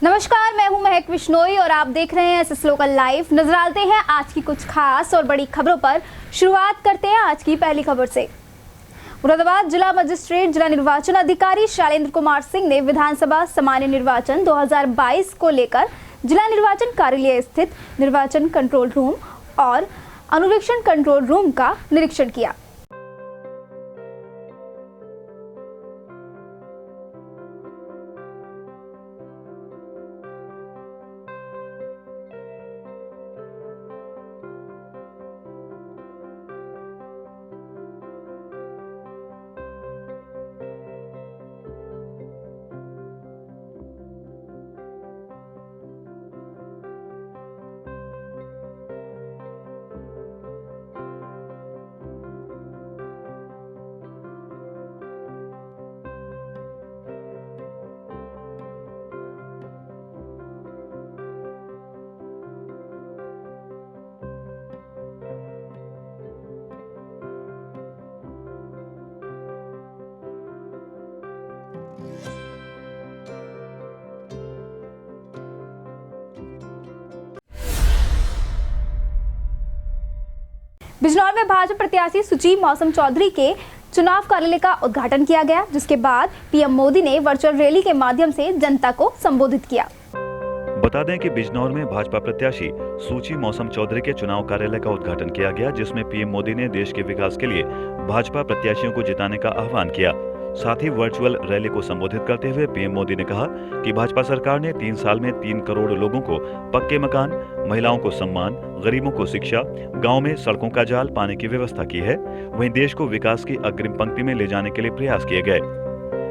नमस्कार, मैं हूं महक विश्नोई और आप देख रहे हैं एसएस लोकल लाइव। नजर डालते हैं आज की कुछ खास और बड़ी खबरों पर। शुरुआत करते हैं आज की पहली खबर से। मुरादाबाद जिला मजिस्ट्रेट जिला निर्वाचन अधिकारी शैलेंद्र कुमार सिंह ने विधानसभा सामान्य निर्वाचन 2022 को लेकर जिला निर्वाचन कार्यालय स्थित निर्वाचन कंट्रोल रूम और अनुवीक्षण कंट्रोल रूम का निरीक्षण किया। बिजनौर में भाजपा प्रत्याशी सुची मौसम चौधरी के चुनाव कार्यालय का उद्घाटन किया गया, जिसके बाद पीएम मोदी ने वर्चुअल रैली के माध्यम से जनता को संबोधित किया। बता दें कि बिजनौर में भाजपा प्रत्याशी सुची मौसम चौधरी के चुनाव कार्यालय का उद्घाटन किया गया, जिसमें पीएम मोदी ने देश के विकास के लिए भाजपा प्रत्याशियों को जिताने का आह्वान किया। साथ ही वर्चुअल रैली को संबोधित करते हुए पीएम मोदी ने कहा कि भाजपा सरकार ने 3 साल में 3 करोड़ लोगों को पक्के मकान, महिलाओं को सम्मान, गरीबों को शिक्षा, गांव में सड़कों का जाल, पानी की व्यवस्था की है। वहीं देश को विकास की अग्रिम पंक्ति में ले जाने के लिए प्रयास किए गए।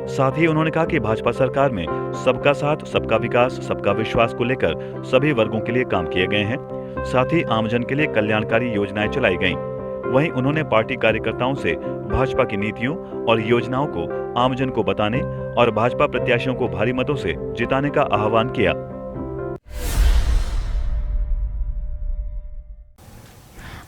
साथ ही उन्होंने कहा कि भाजपा सरकार में सबका साथ, सबका विकास, सबका विश्वास को लेकर सभी वर्गों के लिए काम किए गए हैं। साथ ही आमजन के लिए कल्याणकारी योजनाएं चलाई गयी। वहीं उन्होंने पार्टी कार्यकर्ताओं से भाजपा की नीतियों और योजनाओं को आमजन को बताने और भाजपा प्रत्याशियों को भारी मतों से जिताने का आह्वान किया।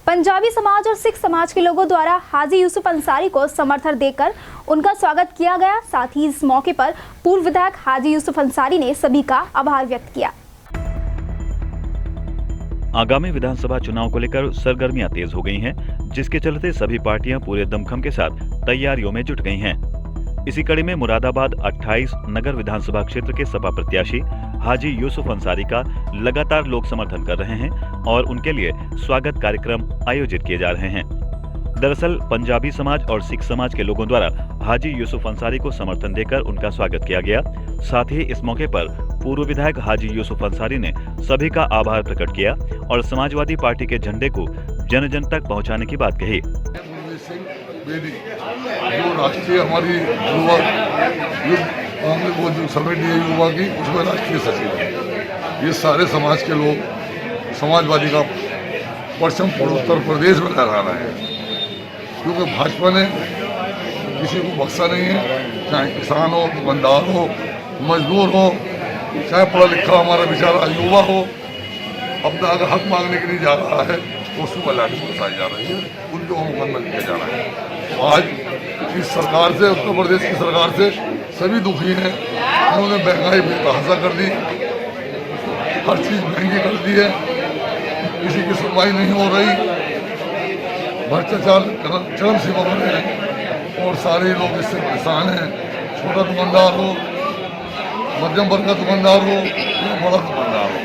पंजाबी समाज और सिख समाज के लोगों द्वारा हाजी यूसुफ अंसारी को समर्थन देकर उनका स्वागत किया गया। साथ ही इस मौके पर पूर्व विधायक हाजी यूसुफ अंसारी ने सभी का आभार व्यक्त किया। आगामी विधानसभा चुनाव को लेकर सरगर्मियां तेज हो गई हैं, जिसके चलते सभी पार्टियां पूरे दमखम के साथ तैयारियों में जुट गई हैं। इसी कड़ी में मुरादाबाद 28 नगर विधानसभा क्षेत्र के सपा प्रत्याशी हाजी यूसुफ अंसारी का लगातार लोग समर्थन कर रहे हैं और उनके लिए स्वागत कार्यक्रम आयोजित किए जा रहे हैं। दरअसल पंजाबी समाज और सिख समाज के लोगों द्वारा हाजी यूसुफ अंसारी को समर्थन देकर उनका स्वागत किया गया। साथ ही इस मौके पर पूर्व विधायक हाजी यूसुफ अंसारी ने सभी का आभार प्रकट किया और समाजवादी पार्टी के झंडे को जन जन तक पहुंचाने की बात कही। जो राष्ट्रीय हमारी वो जो समिति है युवा की, उसमें राष्ट्रीय सचिव है। ये सारे समाज के लोग समाजवादी का परचम उत्तर प्रदेश में लहरा रहे हैं, क्योंकि भाजपा ने किसी को बख्शा नहीं है। चाहे किसान हो, दुकानदार हो, मजदूर हो, चाहे पढ़ा लिखा हमारा बेचारा युवा हो, अपना अगर हक मांगने के लिए जा रहा है तो उसको लाठी बरसाई जा रही है, उनको मुकदमा लिया जा रहा है। तो आज इस सरकार से, उत्तर प्रदेश की सरकार से सभी दुखी हैं। उन्होंने महंगाई बेतहाशा कर दी, हर चीज़ महंगी कर दी है, किसी की सुनवाई नहीं हो रही, भ्रष्टाचार चरम सीमा पर है और सारे लोग इससे परेशान हैं। छोटा दुकानदार हो, मध्यम वर्ग का दुकानदार हो या बड़ा दुकानदार हो,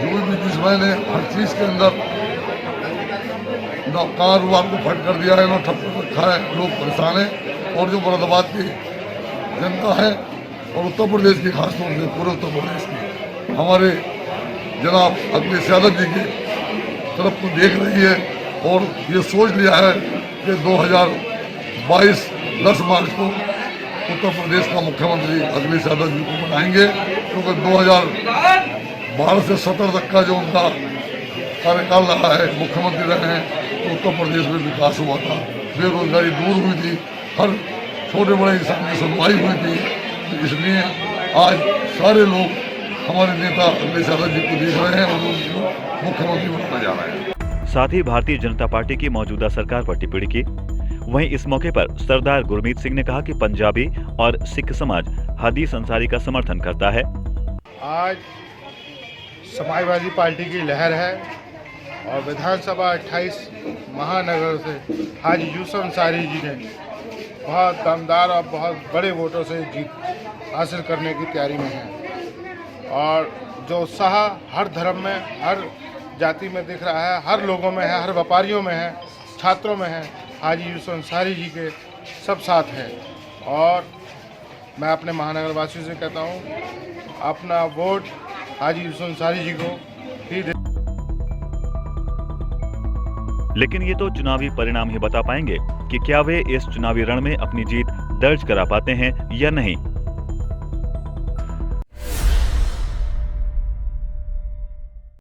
जो भी बिजनेसमैन है, हर चीज़ के अंदर कारोबार को फट कर दिया है, ना ठप कर रखा है। लोग परेशान हैं और जो मुरादाबाद की जनता है और उत्तर प्रदेश की खासतौर से पूरे उत्तर प्रदेश की हमारे जनाब अखिलेश यादव जी की तरफ को देख रही है और ये सोच लिया है कि 2022 10 मार्च को उत्तर प्रदेश का मुख्यमंत्री अखिलेश यादव जी को बनाएंगे, क्योंकि 2012 से 17 तक का जो उनका कार्यकाल रहा है, मुख्यमंत्री रहे हैं, तो उत्तर प्रदेश में विकास हुआ था, बेरोजगारी दूर हुई थी, हर छोटे बड़े इंसान की सुनवाई हुई थी। तो इसलिए आज सारे लोग हमारे नेता अखिलेश यादव जी को देख रहे हैं और उनको मुख्यमंत्री बनाया जा रहा है। साथ ही भारतीय जनता पार्टी की मौजूदा सरकार पर टिप्पणी की। वहीं इस मौके पर सरदार गुरमीत सिंह ने कहा कि पंजाबी और सिख समाज हादी अंसारी का समर्थन करता है। आज समाजवादी पार्टी की लहर है और विधानसभा 28 महानगर से हाजी यूसुफ अंसारी जी ने बहुत दमदार और बहुत बड़े वोटों से जीत हासिल करने की तैयारी में हैं। और जो उत्साह हर धर्म में, हर जाति में दिख रहा है, हर लोगों में है, हर व्यापारियों में है, छात्रों में है, हाजी यूसुफ अंसारी जी के सब साथ हैं। और मैं अपने महानगर वासियों से कहता हूँ, अपना वोट हाजी यूसुफ अंसारी जी को ही दे। लेकिन ये तो चुनावी परिणाम ही बता पाएंगे कि क्या वे इस चुनावी रण में अपनी जीत दर्ज करा पाते हैं या नहीं।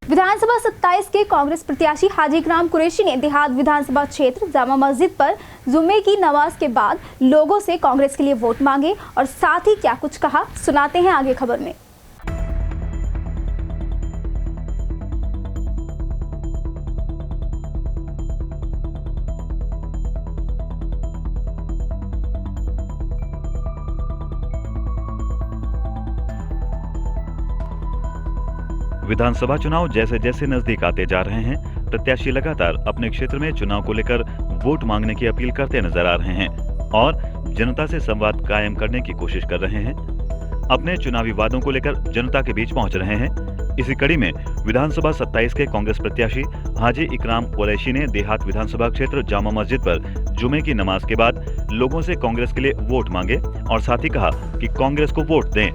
विधानसभा 27 के कांग्रेस प्रत्याशी हाजी इकराम कुरैशी ने देहात विधानसभा क्षेत्र जामा मस्जिद पर जुम्मे की नमाज के बाद लोगों से कांग्रेस के लिए वोट मांगे और साथ ही क्या कुछ कहा, सुनाते हैं आगे खबर में। विधानसभा चुनाव जैसे जैसे नजदीक आते जा रहे हैं, प्रत्याशी लगातार अपने क्षेत्र में चुनाव को लेकर वोट मांगने की अपील करते नजर आ रहे हैं और जनता से संवाद कायम करने की कोशिश कर रहे हैं। अपने चुनावी वादों को लेकर जनता के बीच पहुंच रहे हैं। इसी कड़ी में विधानसभा 27 के कांग्रेस प्रत्याशी हाजी इकराम कुरैशी ने देहात विधानसभा क्षेत्र जामा मस्जिद पर जुमे की नमाज के बाद लोगों से कांग्रेस के लिए वोट मांगे और साथ ही कहा कि कांग्रेस को वोट दें।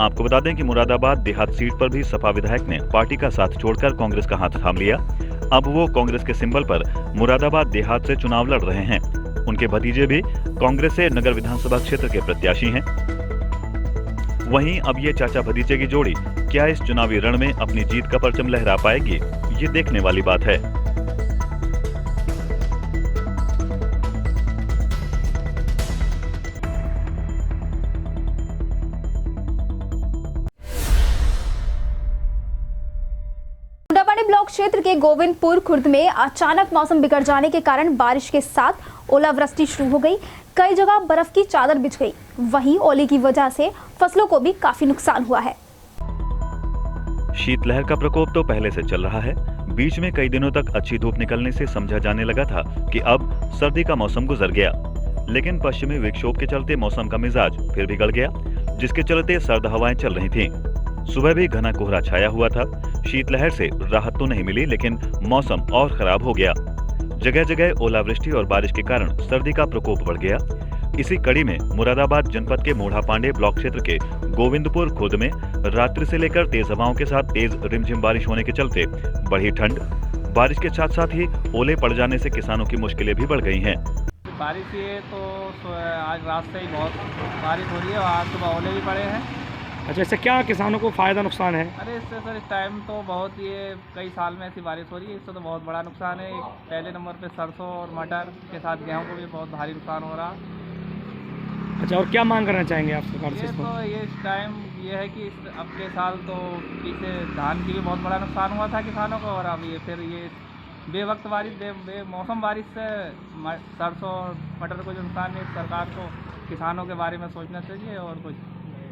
आपको बता दें कि मुरादाबाद देहात सीट पर भी सपा विधायक ने पार्टी का साथ छोड़कर कांग्रेस का हाथ थाम लिया। अब वो कांग्रेस के सिंबल पर मुरादाबाद देहात से चुनाव लड़ रहे हैं। उनके भतीजे भी कांग्रेस से नगर विधानसभा क्षेत्र के प्रत्याशी हैं। वहीं अब ये चाचा भतीजे की जोड़ी क्या इस चुनावी रण में अपनी जीत का परचम लहरा पाएगी, ये देखने वाली बात है। ब्लॉक क्षेत्र के गोविंदपुर खुर्द में अचानक मौसम बिगड़ जाने के कारण बारिश के साथ ओलावृष्टि शुरू हो गई। कई जगह बर्फ की चादर बिछ गई। वहीं ओले की वजह से फसलों को भी काफी नुकसान हुआ है। शीतलहर का प्रकोप तो पहले से चल रहा है। बीच में कई दिनों तक अच्छी धूप निकलने से समझा जाने लगा था कि अब सर्दी का मौसम गुजर गया, लेकिन पश्चिमी विक्षोभ के चलते मौसम का मिजाज फिर बिगड़ गया, जिसके चलते सर्द हवाएं चल रही थीं। सुबह भी घना कोहरा छाया हुआ था। शीतलहर से राहत तो नहीं मिली, लेकिन मौसम और खराब हो गया। जगह जगह ओलावृष्टि और बारिश के कारण सर्दी का प्रकोप बढ़ गया। इसी कड़ी में मुरादाबाद जनपद के मोढ़ा पांडे ब्लॉक क्षेत्र के गोविंदपुर खुर्द में रात्रि से लेकर तेज हवाओं के साथ तेज रिमझिम बारिश होने के चलते बढ़ी ठंड। बारिश के साथ साथ ही ओले पड़ जाने से किसानों की मुश्किलें भी बढ़ गई हैं। बारिश ये तो आज रात से ही बहुत बारिश हो रही है और आज सुबह ओले भी पड़े हैं। अच्छा, इससे क्या किसानों को फ़ायदा नुकसान है? अरे इससे सर इस टाइम तो बहुत ये कई साल में ऐसी बारिश हो रही है, इससे तो बहुत बड़ा नुकसान है। पहले नंबर पे सरसों और मटर के साथ गेहूं को भी बहुत भारी नुकसान हो रहा। अच्छा, और क्या मांग करना चाहेंगे आप सरकार से? ये इस टाइम ये है कि अब के साल तो पीछे धान की भी बहुत बड़ा नुकसान हुआ था किसानों को, और अब ये फिर ये बेवक्त बारिश बेमौसम बारिश से सरसों और मटर को जो नुकसान है, सरकार को किसानों के बारे में सोचना चाहिए और कुछ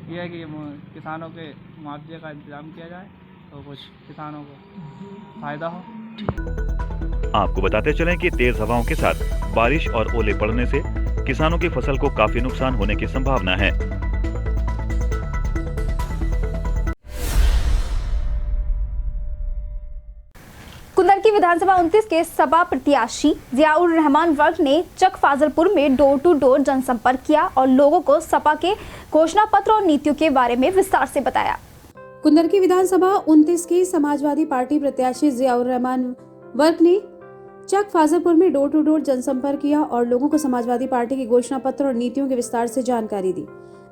ये है कि किसानों के मुआवजे का इंतजाम किया जाए तो कुछ किसानों को फायदा हो। आपको बताते चलें कि तेज हवाओं के साथ बारिश और ओले पड़ने से किसानों की फसल को काफी नुकसान होने की संभावना है। कुंदरकी विधानसभा 29 के सपा प्रत्याशी जियाउर रहमान वर्ग ने चक फाजलपुर में डोर टू डोर जनसंपर्क किया और लोगों को सपा के घोषणा पत्र और नीतियों के बारे में विस्तार से बताया। कुंदरकी विधानसभा 29 के समाजवादी पार्टी प्रत्याशी जियाउर रहमान वर्ग ने चक फाजलपुर में डोर टू डोर जनसंपर्क किया और लोगों को समाजवादी पार्टी के घोषणा पत्र और नीतियों के विस्तार से जानकारी दी।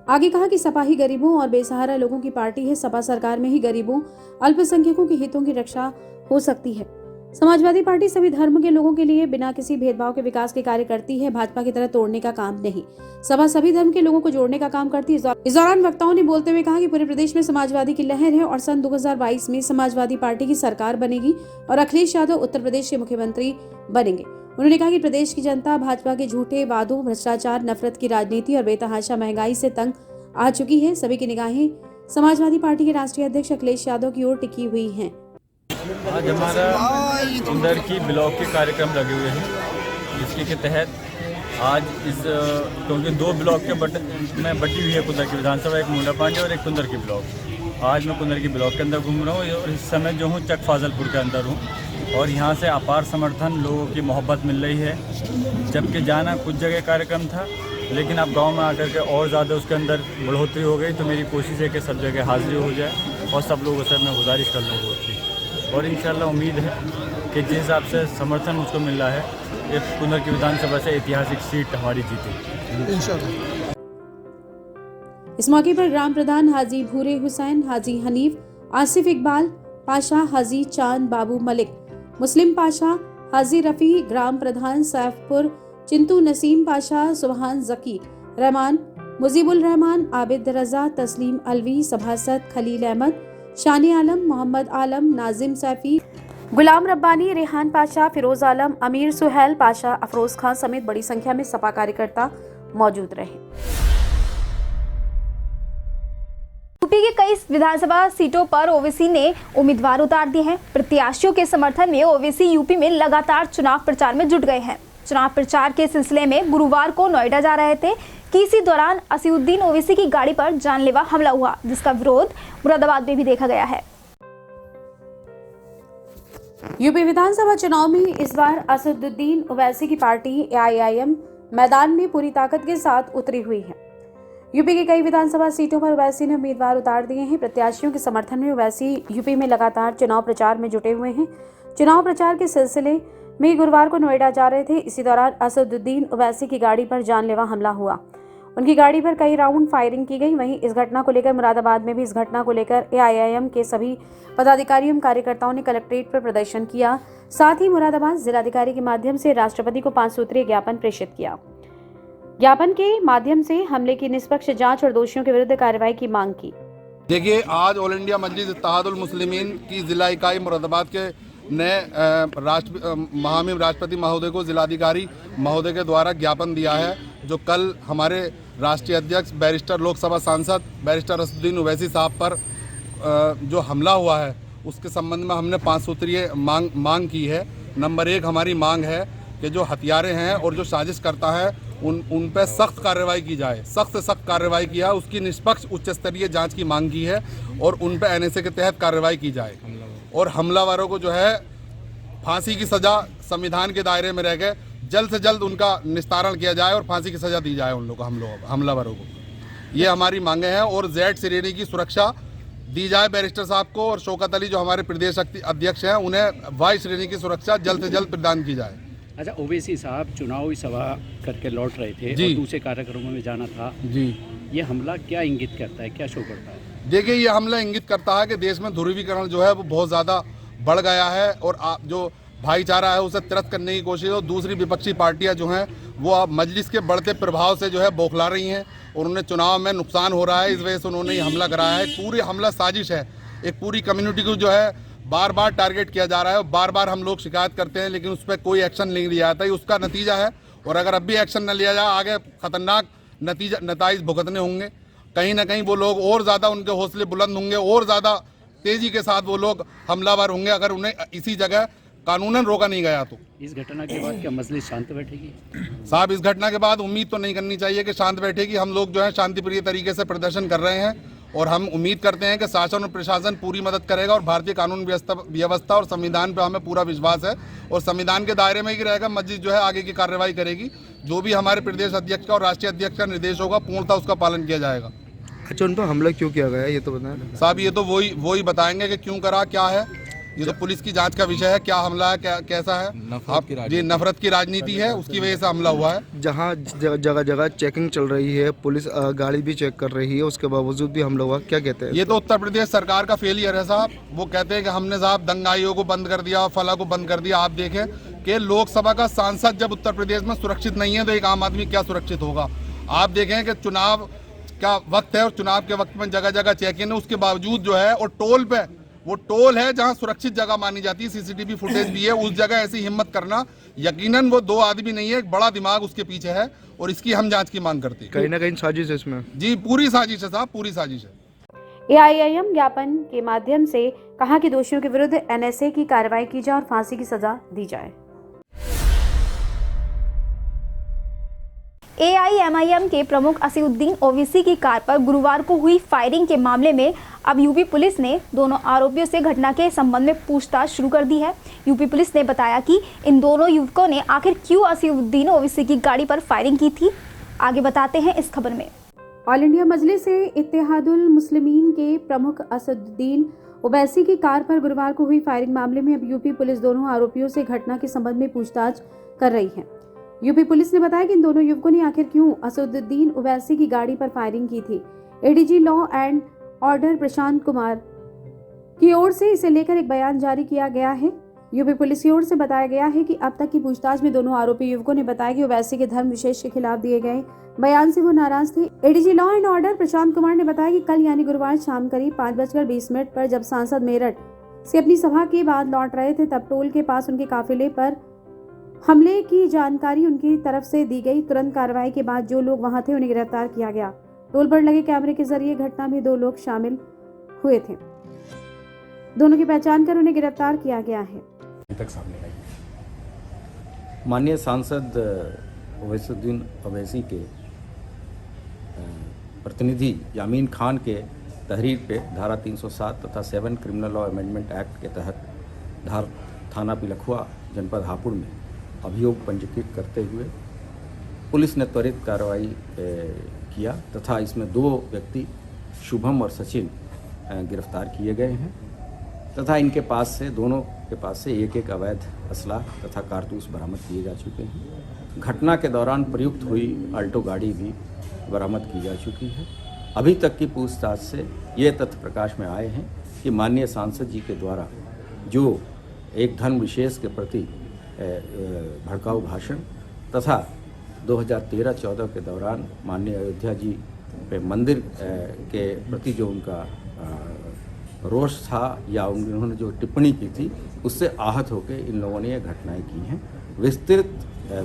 आगे कहा कि सपा ही गरीबों और बेसहारा लोगों की पार्टी है। सपा सरकार में ही गरीबों, अल्पसंख्यकों के हितों की रक्षा हो सकती है। समाजवादी पार्टी सभी धर्म के लोगों के लिए बिना किसी भेदभाव के विकास के कार्य करती है। भाजपा की तरह तोड़ने का काम नहीं, सपा सभी धर्म के लोगों को जोड़ने का काम करती है। इस दौरान वक्ताओं ने बोलते हुए कहा कि पूरे प्रदेश में समाजवादी की लहर है और सन 2022 में समाजवादी पार्टी की सरकार बनेगी और अखिलेश यादव उत्तर प्रदेश के मुख्यमंत्री बनेंगे। उन्होंने कहा कि प्रदेश की जनता भाजपा के झूठे वादों, भ्रष्टाचार, नफरत की राजनीति और बेतहाशा महंगाई से तंग आ चुकी है। सभी की निगाहें समाजवादी पार्टी के राष्ट्रीय अध्यक्ष अखिलेश यादव की ओर टिकी हुई हैं। आज हमारा इंदर की ब्लॉक के कार्यक्रम लगे हुए हैं, जिसके के तहत आज इस क्योंकि 2 ब्लॉक के में बटी हुई है कुंदर की विधानसभा, एक मुंडा पांडे और एक कुंदर की ब्लॉक। आज मैं कुंदर की ब्लॉक के अंदर घूम रहा हूँ और इस समय जो हूँ चक फाजलपुर के अंदर हूँ और यहाँ से अपार समर्थन, लोगों की मोहब्बत मिल रही है। जबकि जाना कुछ जगह कार्यक्रम था, लेकिन अब गांव में आकर के और ज़्यादा उसके अंदर बढ़ोतरी हो गई, तो मेरी कोशिश है कि सब जगह हाजिरी हो जाए और सब लोगों से मैं गुजारिश कर लूँ वोट की। और इंशाल्लाह उम्मीद है कि जिस हिसाब से समर्थन मुझको मिल रहा है, ये कुंदर की विधानसभा से ऐतिहासिक सीट हमारी जीती इंशाल्लाह। इस मौके पर ग्राम प्रधान हाजी भूरे हुसैन, हाजी हनीफ, आसिफ इकबाल पाशा, हाजी चांद बाबू मलिक, मुस्लिम पाशा, हाजी रफ़ी, ग्राम प्रधान सैफपुर चिंतू नसीम पाशा, सुबहान जकी रहमान, मुजीबुल रहमान, आबिद रजा, तस्लीम अलवी, सभासद खलील अहमद, शानी आलम, मोहम्मद आलम, नाजिम सैफी, गुलाम रब्बानी, रेहान पाशा, फिरोज आलम, अमीर सुहेल पाशा, अफरोज खान समेत बड़ी संख्या में सपा कार्यकर्ता मौजूद रहे। यूपी के कई विधानसभा सीटों पर ओवैसी ने उम्मीदवार उतार दिए हैं। प्रत्याशियों के समर्थन में ओवैसी यूपी में लगातार चुनाव प्रचार में जुट गए हैं। चुनाव प्रचार के सिलसिले में गुरुवार को नोएडा जा रहे थे कि इसी दौरान असदुद्दीन ओवैसी की गाड़ी पर जानलेवा हमला हुआ, जिसका विरोध मुरादाबाद में भी देखा गया है। यूपी विधानसभा चुनाव में इस बार असदुद्दीन ओवैसी की पार्टी AIIM मैदान में पूरी ताकत के साथ उतरी हुई है। यूपी के कई विधानसभा सीटों पर ओवैसी ने उम्मीदवार उतार दिए हैं। प्रत्याशियों के समर्थन में ओवैसी यूपी में लगातार चुनाव प्रचार में जुटे हुए हैं। चुनाव प्रचार के सिलसिले में गुरुवार को नोएडा जा रहे थे। इसी दौरान असदुद्दीन ओवैसी की गाड़ी पर जानलेवा हमला हुआ। उनकी गाड़ी पर कई राउंड फायरिंग की गई। वहीं इस घटना को लेकर मुरादाबाद में भी इस घटना को लेकर AIIM के सभी पदाधिकारियों एवं कार्यकर्ताओं ने कलेक्ट्रेट पर प्रदर्शन किया। साथ ही मुरादाबाद जिलाधिकारी के माध्यम से राष्ट्रपति को 5 सूत्रीय ज्ञापन प्रेषित किया। ज्ञापन के माध्यम से हमले की निष्पक्ष जांच और दोषियों के विरुद्ध कार्रवाई की मांग की। देखिए, आज ऑल इंडिया मजलिस इत्तेहादुल मुस्लिमीन की जिला इकाई मुरादाबाद के नए महामहिम राष्ट्रपति महोदय को जिलाधिकारी महोदय के द्वारा ज्ञापन दिया है, जो कल हमारे राष्ट्रीय अध्यक्ष बैरिस्टर लोकसभा सांसद बैरिस्टर असदुद्दीन ओवैसी साहब पर जो हमला हुआ है, उसके संबंध में हमने 5 सूत्रीय मांग की है। नंबर 1 हमारी मांग है कि जो हथियारे हैं और जो साजिश करता है उन पर सख्त कार्रवाई की जाए, सख्त से सख्त कार्रवाई किया, उसकी निष्पक्ष उच्च स्तरीय जांच की मांग की है और उन पर NSA के तहत कार्रवाई की जाए और हमलावरों को जो है फांसी की सज़ा संविधान के दायरे में रह गए जल्द से जल्द उनका निस्तारण किया जाए और फांसी की सज़ा दी जाए उन लोगों हमलावरों को। ये हमारी मांगे हैं और Z श्रेणी की सुरक्षा दी जाए बैरिस्टर साहब को और शौकत अली जो हमारे प्रदेश अध्यक्ष हैं उन्हें Y श्रेणी की सुरक्षा जल्द से जल्द प्रदान की जाए। अच्छा, ओवैसी साहब चुनावी सभा करके लौट रहे थे और दूसरे कार्यक्रमों में जाना था जी। ये हमला क्या इंगित करता है, क्या शो करता है? देखिए, ये हमला इंगित करता है कि देश में ध्रुवीकरण जो है वो बहुत ज़्यादा बढ़ गया है और जो भाईचारा है उसे तिरस्त करने की कोशिश और दूसरी विपक्षी पार्टियां जो हैं वो अब मजलिस के बढ़ते प्रभाव से जो है बौखला रही हैं और उन्हें चुनाव में नुकसान हो रहा है, इस वजह से उन्होंने ये हमला कराया है। पूरी हमला साजिश है, एक पूरी कम्युनिटी को जो है बार बार टारगेट किया जा रहा है। बार बार हम लोग शिकायत करते हैं लेकिन उस पर कोई एक्शन नहीं लिया जाता, ये उसका नतीजा है। और अगर अब भी एक्शन न लिया जाए आगे खतरनाक नतीज भुगतने होंगे। कहीं ना कहीं वो लोग और ज़्यादा उनके हौसले बुलंद होंगे और ज़्यादा तेज़ी के साथ वो लोग हमलावर होंगे अगर उन्हें इसी जगह कानूनन रोका नहीं गया तो। इस घटना के बाद क्या मजलिस शांत बैठेगी? साहब, इस घटना के बाद उम्मीद तो नहीं करनी चाहिए कि शांत बैठेगी। हम लोग जो है शांतिप्रिय तरीके से प्रदर्शन कर रहे हैं और हम उम्मीद करते हैं कि शासन और प्रशासन पूरी मदद करेगा और भारतीय कानून व्यवस्था और संविधान पर हमें पूरा विश्वास है और संविधान के दायरे में ही रहेगा। मस्जिद जो है आगे की कार्रवाई करेगी, जो भी हमारे प्रदेश अध्यक्ष का और राष्ट्रीय अध्यक्ष का निर्देश होगा पूर्णतः उसका पालन किया जाएगा। अच्छा, उन पर हमला क्यों किया गया ये तो बताएं साहब। ये तो वही बताएंगे कि क्यों करा, क्या है, ये तो पुलिस की जांच का विषय है। क्या हमला है, क्या कैसा है, ये नफरत की राजनीति है, उसकी वजह से हमला हुआ है। जहाँ जगह जगह चेकिंग चल रही है, पुलिस गाड़ी भी चेक कर रही है, उसके बावजूद भी हमला हुआ, क्या कहते हैं? ये तो उत्तर प्रदेश सरकार का फेलियर है साहब। वो कहते हैं कि हमने साहब दंगाइयों को बंद कर दिया, फला को बंद कर दिया। आप देखें कि लोकसभा का सांसद जब उत्तर प्रदेश में सुरक्षित नहीं है तो एक आम आदमी क्या सुरक्षित होगा। आप देखें कि चुनाव का वक्त है और चुनाव के वक्त में जगह जगह चेकिंग है, उसके बावजूद जो है और टोल पे वो टोल है जहां सुरक्षित जगह मानी जाती है, CCTV फुटेज भी है, उस जगह ऐसी हिम्मत करना, यकीनन वो 2 आदमी नहीं है, एक बड़ा दिमाग उसके पीछे है और इसकी हम जांच की मांग करते हैं। कहीं ना कहीं साजिश है इसमें। जी, पूरी साजिश है साहब, पूरी साजिश है। AIIM ज्ञापन के माध्यम से कहा कि दोषियों के विरुद्ध NSA की कार्रवाई की जाए और फांसी की सजा दी जाए। AIMIM के प्रमुख असीउद्दीन ओवैसी की कार पर गुरुवार को हुई फायरिंग के मामले में अब यूपी पुलिस ने दोनों आरोपियों से घटना के संबंध में पूछताछ शुरू कर दी है। यूपी पुलिस ने बताया कि इन दोनों युवकों ने आखिर क्यों असीउद्दीन ओवैसी की गाड़ी पर फायरिंग की थी। आगे बताते हैं इस खबर में। ऑल इंडिया मजलिस इत्तेहादुल मुस्लिमीन के प्रमुख असदुद्दीन ओवैसी की कार पर गुरुवार को हुई फायरिंग मामले में अब यूपी पुलिस दोनों आरोपियों से घटना के संबंध में पूछताछ कर रही है। यूपी पुलिस ने बताया कि इन दोनों युवकों ने आखिर क्यों असदुद्दीन ओवैसी की गाड़ी पर फायरिंग की थी। ADG law and order Prashant Kumar की ओर से इसे लेकर एक बयान जारी किया गया है। यूपी पुलिस की ओर से बताया गया है कि अब तक की पूछताछ में दोनों आरोपी युवकों ने बताया कि ओवैसी के धर्म विशेष के खिलाफ दिए गए बयान से वो नाराज थे। ADG law and order Prashant Kumar ने बताया कि कल यानी गुरुवार शाम करीब 5:20 पर जब सांसद मेरठ से अपनी सभा के बाद लौट रहे थे तब टोल के पास उनके काफिले पर हमले की जानकारी उनकी तरफ से दी गई। तुरंत कार्रवाई के बाद जो लोग वहां थे उन्हें गिरफ्तार किया गया। टोल पर लगे कैमरे के जरिए घटना में 2 लोग शामिल हुए थे। दोनों की पहचान कर उन्हें गिरफ्तार किया गया है। तक सामने आई माननीय सांसद ओवैसुद्दीन ओवैसी के प्रतिनिधि यामीन खान के तहरीर पे धारा 307 तथा 7 क्रिमिनल लॉ अमेंडमेंट एक्ट के तहत धार थाना पिलखुआ जनपद हापुड़ में अभियोग पंजीकृत करते हुए पुलिस ने त्वरित कार्रवाई किया तथा इसमें 2 व्यक्ति शुभम और सचिन गिरफ्तार किए गए हैं तथा इनके पास से दोनों के पास से एक अवैध असला तथा कारतूस बरामद किए जा चुके हैं। घटना के दौरान प्रयुक्त हुई अल्टो गाड़ी भी बरामद की जा चुकी है। अभी तक की पूछताछ से ये तथ्य प्रकाश में आए हैं कि माननीय सांसद जी के द्वारा जो एक धर्म विशेष के प्रति भड़काऊ भाषण तथा 2013-14 के दौरान माननीय अयोध्या जी पे मंदिर के प्रति जो उनका रोष था या उन्होंने जो टिप्पणी की थी उससे आहत होकर इन लोगों ने ये घटनाएं की हैं। विस्तृत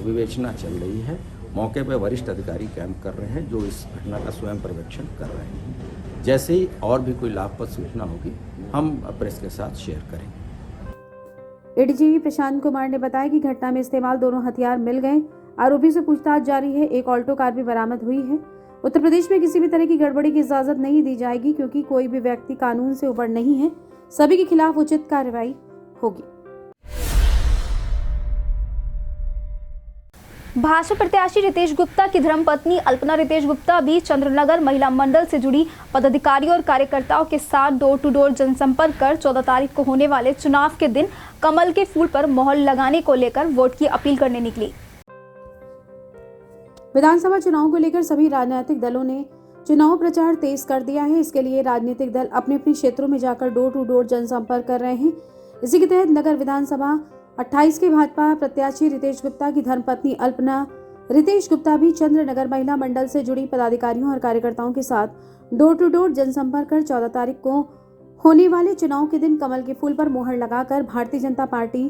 विवेचना चल रही है। मौके पर वरिष्ठ अधिकारी कैंप कर रहे हैं जो इस घटना का स्वयं पर्यवेक्षण कर रहे हैं। जैसे ही और भी कोई लाभप्रद सूचना होगी हम प्रेस के साथ शेयर करेंगे। ADG प्रशांत कुमार ने बताया कि घटना में इस्तेमाल दोनों हथियार मिल गए। आरोपी से पूछताछ जारी है। एक ऑल्टो कार भी बरामद हुई है। उत्तर प्रदेश में किसी भी तरह की गड़बड़ी की इजाजत नहीं दी जाएगी क्योंकि कोई भी व्यक्ति कानून से ऊपर नहीं है। सभी के खिलाफ उचित कार्रवाई होगी। भाजपा प्रत्याशी रितेश गुप्ता की धर्मपत्नी अल्पना रितेश गुप्ता भी चंद्रनगर महिला मंडल से जुड़ी पदाधिकारियों और कार्यकर्ताओं के साथ डोर टू डोर जनसंपर्क कर 14 तारीख को होने वाले चुनाव के दिन कमल के फूल पर मोहर लगाने को लेकर वोट की अपील करने निकली। विधानसभा चुनाव को लेकर सभी राजनीतिक दलों ने चुनाव प्रचार तेज कर दिया है। इसके लिए राजनीतिक दल अपने अपने क्षेत्रों में जाकर डोर टू डोर जनसंपर्क कर रहे हैं। इसी के तहत नगर विधानसभा 28 के भाजपा प्रत्याशी रितेश गुप्ता की धर्मपत्नी अल्पना रितेश गुप्ता भी चंद्रनगर महिला मंडल से जुड़ी पदाधिकारियों और कार्यकर्ताओं के साथ डोर टू डोर जनसंपर्क कर 14 तारीख को होने वाले चुनाव के दिन कमल के फूल पर मोहर लगाकर भारतीय जनता पार्टी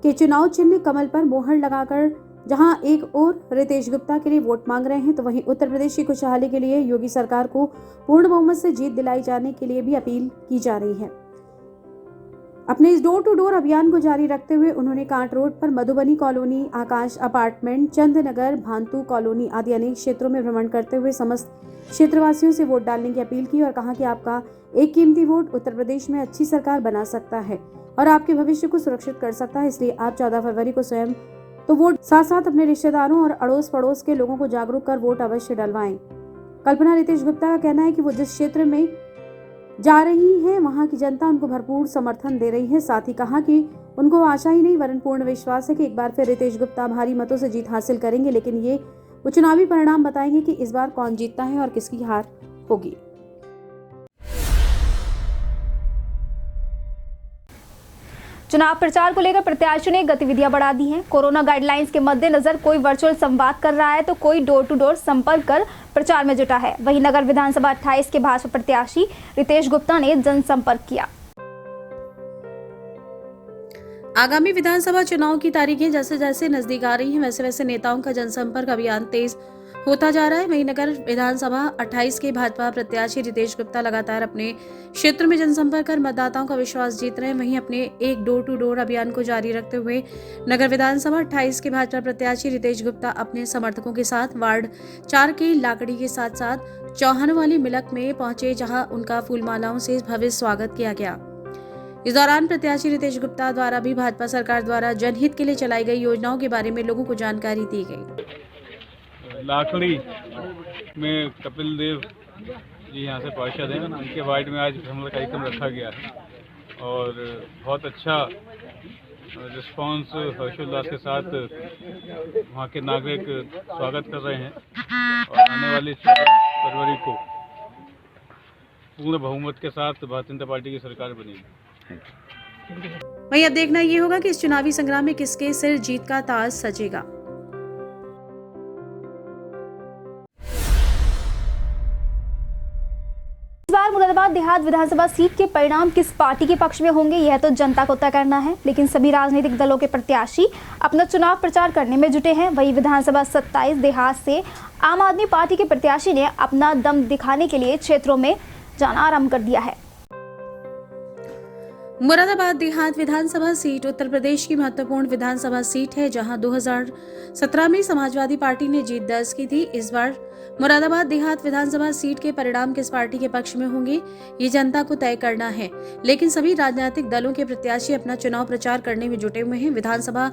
के चुनाव चिन्ह कमल पर मोहर लगाकर जहां एक और रितेश गुप्ता के लिए वोट मांग रहे हैं तो वहीं उत्तर प्रदेश की खुशहाली के लिए योगी सरकार को पूर्ण बहुमत से जीत दिलाई जाने के लिए भी अपील की जा रही है। अपने इस डोर टू डोर अभियान को जारी रखते हुए उन्होंने कांट रोड पर मधुबनी कॉलोनी, आकाश अपार्टमेंट, चंदनगर, भांतु कॉलोनी आदि अनेक क्षेत्रों में भ्रमण करते हुए समस्त क्षेत्रवासियों से वोट डालने की अपील की और कहा कि आपका एक कीमती वोट उत्तर प्रदेश में अच्छी सरकार बना सकता है और आपके भविष्य को सुरक्षित कर सकता है। इसलिए आप 14 फरवरी को स्वयं तो वोट साथ साथ अपने रिश्तेदारों और अड़ोस पड़ोस के लोगों को जागरूक कर वोट अवश्य डलवाएं। कल्पना रितेश गुप्ता का कहना है कि वो जिस क्षेत्र में जा रही हैं वहां की जनता उनको भरपूर समर्थन दे रही है। साथ ही कहा कि उनको आशा ही नहीं वरन पूर्ण विश्वास है कि एक बार फिर रितेश गुप्ता भारी मतों से जीत हासिल करेंगे, लेकिन ये वो चुनावी परिणाम बताएंगे कि इस बार कौन जीतता है और किसकी हार होगी। चुनाव प्रचार को लेकर प्रत्याशियों ने गतिविधियां बढ़ा दी हैं। कोरोना गाइडलाइंस के मद्देनजर कोई वर्चुअल संवाद कर रहा है तो कोई डोर टू डोर संपर्क कर प्रचार में जुटा है। वहीं नगर विधानसभा 28 के भाजपा प्रत्याशी रितेश गुप्ता ने जनसंपर्क किया। आगामी विधानसभा चुनाव की तारीखें जैसे जैसे नजदीक आ रही हैं वैसे वैसे नेताओं का जनसंपर्क अभियान तेज होता जा रहा है। वहीं नगर विधानसभा 28 के भाजपा प्रत्याशी रितेश गुप्ता लगातार अपने क्षेत्र में जनसंपर्क कर मतदाताओं का विश्वास जीत रहे हैं। वहीं अपने एक डोर टू डोर अभियान को जारी रखते हुए नगर विधानसभा 28 के भाजपा प्रत्याशी रितेश गुप्ता अपने समर्थकों के साथ वार्ड 4 के लाकड़ी के साथ साथ चौहान वाली मिलक में पहुंचे, जहां उनका फूलमालाओं से भव्य स्वागत किया गया। इस दौरान प्रत्याशी रितेश गुप्ता द्वारा भी भाजपा सरकार द्वारा जनहित के लिए चलाई गई योजनाओं के बारे में लोगों को जानकारी दी गई। लाखड़ी में कपिल देव जी यहाँ से पार्षद हैं, उनके वार्ड में आज हम लोग कार्यक्रम रखा गया है और बहुत अच्छा रिस्पांस हर्षोल्लास के साथ वहाँ के नागरिक स्वागत कर रहे हैं और आने वाली 14 फरवरी को पूर्ण बहुमत के साथ भारतीय जनता पार्टी की सरकार बनेगी। वहीं अब देखना ये होगा कि इस चुनावी संग्राम में किसके सिर जीत का ताज सजेगा। इस बार मुरादाबाद देहात विधानसभा सीट के परिणाम किस पार्टी के पक्ष में होंगे, यह तो जनता को तय करना है। लेकिन सभी राजनीतिक दलों के प्रत्याशी अपना चुनाव प्रचार करने में जुटे हैं। वहीं विधानसभा 27 देहात से आम आदमी पार्टी के प्रत्याशी ने अपना दम दिखाने के लिए क्षेत्रों में जाना आरंभ कर दिया है। मुरादाबाद देहात विधानसभा सीट उत्तर प्रदेश की महत्वपूर्ण विधानसभा सीट है, जहां 2017 में समाजवादी पार्टी ने जीत दर्ज की थी। इस बार मुरादाबाद देहात विधानसभा सीट के परिणाम किस पार्टी के पक्ष में होंगे, ये जनता को तय करना है। लेकिन सभी राजनीतिक दलों के प्रत्याशी अपना चुनाव प्रचार करने में जुटे हुए हैं। विधानसभा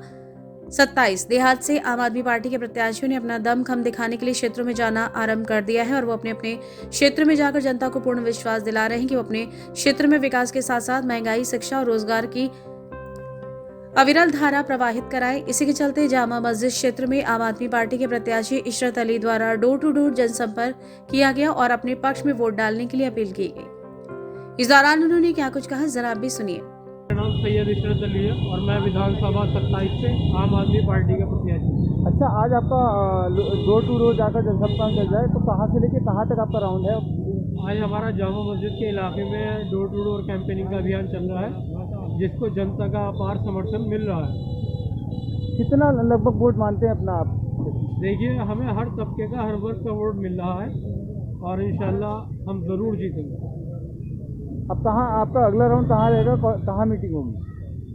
27 देहात से आम आदमी पार्टी के प्रत्याशियों ने अपना दमखम दिखाने के लिए क्षेत्रों में जाना आरंभ कर दिया है और वो अपने अपने क्षेत्र में जाकर जनता को पूर्ण विश्वास दिला रहे हैं कि वो अपने क्षेत्र में विकास के साथ साथ महंगाई, शिक्षा और रोजगार की अविरल धारा प्रवाहित कराएं। इसी के चलते जामा मस्जिद क्षेत्र में आम आदमी पार्टी के प्रत्याशी इशरत अली द्वारा डोर टू डोर जनसंपर्क किया गया और अपने पक्ष में वोट डालने के लिए अपील की गई। इस दौरान उन्होंने क्या कुछ कहा, जरा आप भी सुनिए। मेरा नाम सैयद इशरत अली है और मैं विधानसभा 27 से आम आदमी पार्टी का प्रत्याशी। अच्छा, आज आपका डोर टू डोर जाकर जनसंपर्क कर जाए तो कहाँ से लेके कहाँ तक आपका राउंड है? आज हमारा जामा मस्जिद के इलाके में डोर टू डोर कैंपेनिंग का अभियान चल रहा है, जिसको जनता का अपार समर्थन मिल रहा है। कितना लगभग वोट मानते हैं अपना आप? देखिए, हमें हर तबके का, हर वर्ग का वोट मिल रहा है और इंशाल्लाह हम ज़रूर जीतेंगे। अब कहाँ आपका अगला राउंड कहाँ रहेगा, कहाँ मीटिंग होगी?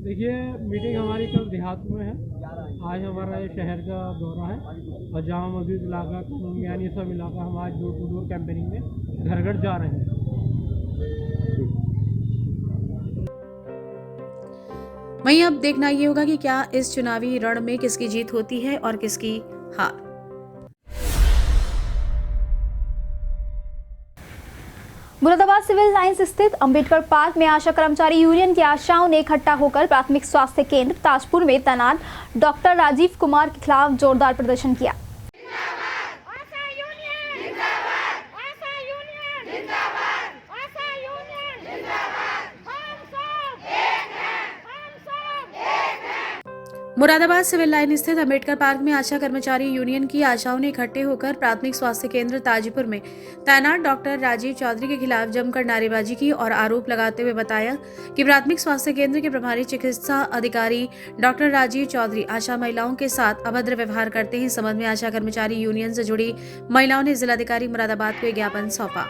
देखिए, मीटिंग हमारी कल देहात में है, आज हमारा ये शहर का दौरा है और जामा मस्जिद इलाका, यानी सब इलाका हम आज डोर टू डोर कैंपेनिंग में घर घर जा रहे हैं। वहीं अब देखना ये होगा कि क्या इस चुनावी रण में किसकी जीत होती है और किसकी हार। मुरादाबाद सिविल लाइंस स्थित अंबेडकर पार्क में आशा कर्मचारी यूनियन की आशाओं ने इकट्ठा होकर प्राथमिक स्वास्थ्य केंद्र ताजपुर में तैनात डॉक्टर राजीव कुमार के खिलाफ जोरदार प्रदर्शन किया। मुरादाबाद सिविल लाइन स्थित अंबेडकर पार्क में आशा कर्मचारी यूनियन की आशाओं ने इकट्ठे होकर प्राथमिक स्वास्थ्य केंद्र ताजपुर में तैनात डॉक्टर राजीव चौधरी के खिलाफ जमकर नारेबाजी की और आरोप लगाते हुए बताया कि प्राथमिक स्वास्थ्य केंद्र के प्रभारी चिकित्सा अधिकारी डॉक्टर राजीव चौधरी आशा महिलाओं के साथ अभद्र व्यवहार करते हैं। इस संबंध में आशा कर्मचारी यूनियन से जुड़ी महिलाओं ने जिलाधिकारी मुरादाबाद को एक ज्ञापन सौंपा।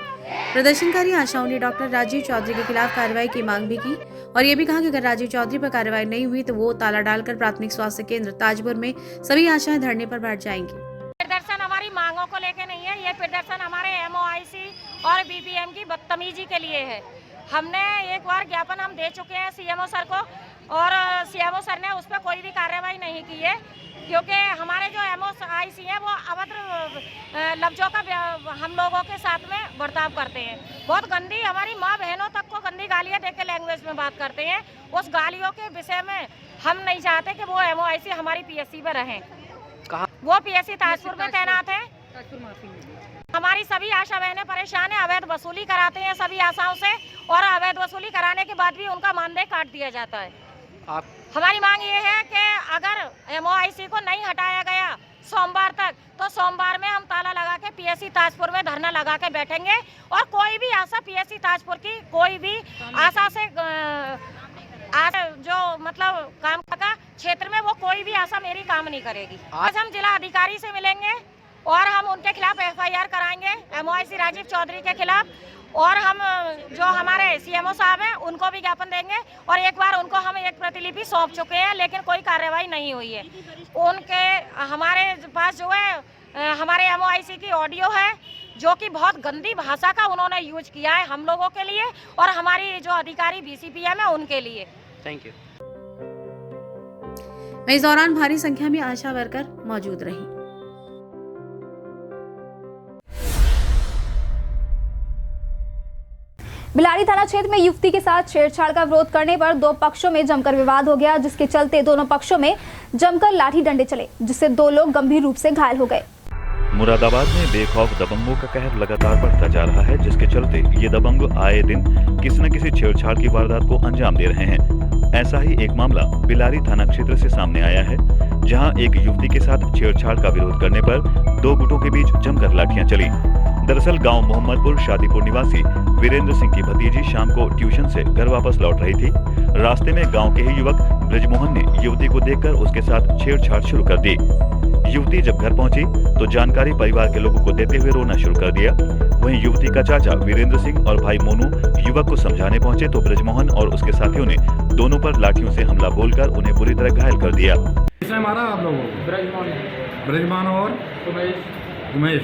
प्रदर्शनकारी आशाओं ने डॉक्टर राजीव चौधरी के खिलाफ कार्रवाई की मांग भी की और ये भी कहा कि अगर राजीव चौधरी पर कार्रवाई नहीं हुई तो वो ताला डालकर प्राथमिक स्वास्थ्य केंद्र ताजपुर में सभी आशाएं धरने पर बैठ जाएंगी। प्रदर्शन हमारी मांगों को लेके नहीं है, ये प्रदर्शन हमारे MOIC और BPM की बदतमीजी के लिए है। हमने एक बार ज्ञापन हम दे चुके हैं CMO सर को और CMO सर ने उस पर कोई भी कार्रवाई नहीं की है, क्योंकि हमारे जो MOIC हैं वो अभद्र लफ्जों का हम लोगों के साथ में बर्ताव करते हैं। बहुत गंदी, हमारी माँ बहनों तक को गंदी गालियाँ दे के लैंग्वेज में बात करते हैं। उस गालियों के विषय में हम नहीं चाहते कि वो MOIC हमारी PSC में रहें। वो PSC ताजपुर में तैनात है। हमारी सभी आशा बहनें परेशान है, अवैध वसूली कराते हैं सभी आशाओं से और अवैध वसूली कराने के बाद भी उनका मानदेय काट दिया जाता है। हमारी मांग ये है कि अगर MOIC को नहीं हटाया गया सोमवार तक, तो सोमवार में हम ताला लगा के PSC ताजपुर में धरना लगा के बैठेंगे और कोई भी आशा PSC ताजपुर की कोई भी आशा से जो मतलब काम का क्षेत्र में वो कोई भी आशा मेरी काम नहीं करेगी। आज हम जिला अधिकारी से मिलेंगे और हम उनके खिलाफ FIR कराएंगे MOIC राजीव चौधरी के खिलाफ। और हम जो हमारे CMO साहब हैं उनको भी ज्ञापन देंगे और एक बार उनको हम एक प्रतिलिपि सौंप चुके हैं, लेकिन कोई कार्रवाई नहीं हुई है उनके। हमारे पास जो है हमारे MOIC की ऑडियो है जो कि बहुत गंदी भाषा का उन्होंने यूज किया है हम लोगों के लिए और हमारी जो अधिकारी BCPM है उनके लिए। Thank you. इस दौरान भारी संख्या में आशा वर्कर मौजूद रही। बिलारी थाना क्षेत्र में युवती के साथ छेड़छाड़ का विरोध करने पर दो पक्षों में जमकर विवाद हो गया, जिसके चलते दोनों पक्षों में जमकर लाठी डंडे चले, जिससे दो लोग गंभीर रूप से घायल हो गए। मुरादाबाद में बेखौफ दबंगों का कहर लगातार बढ़ता जा रहा है, जिसके चलते ये दबंग आए दिन किसी न किसी छेड़छाड़ की वारदात को अंजाम दे रहे हैं। ऐसा ही एक मामला बिलारी थाना क्षेत्र से सामने आया है, जहां एक युवती के साथ छेड़छाड़ का विरोध करने पर दो गुटों के बीच जमकर लाठियां चली। दरअसल गांव मोहम्मदपुर शादीपुर निवासी वीरेंद्र सिंह की भतीजी शाम को ट्यूशन से घर वापस लौट रही थी। रास्ते में गांव के ही युवक ब्रजमोहन ने युवती को देखकर उसके साथ छेड़छाड़ शुरू कर दी। युवती जब घर पहुंची तो जानकारी परिवार के लोगों को देते हुए रोना शुरू कर दिया। वहीं युवती का चाचा वीरेंद्र सिंह और भाई मोनू युवक को समझाने पहुंचे तो ब्रजमोहन और उसके साथियों ने दोनों पर लाठियों से हमला बोलकर उन्हें बुरी तरह घायल कर दिया। किसने मारा आप लोगों को? ब्रजमान और उमेश।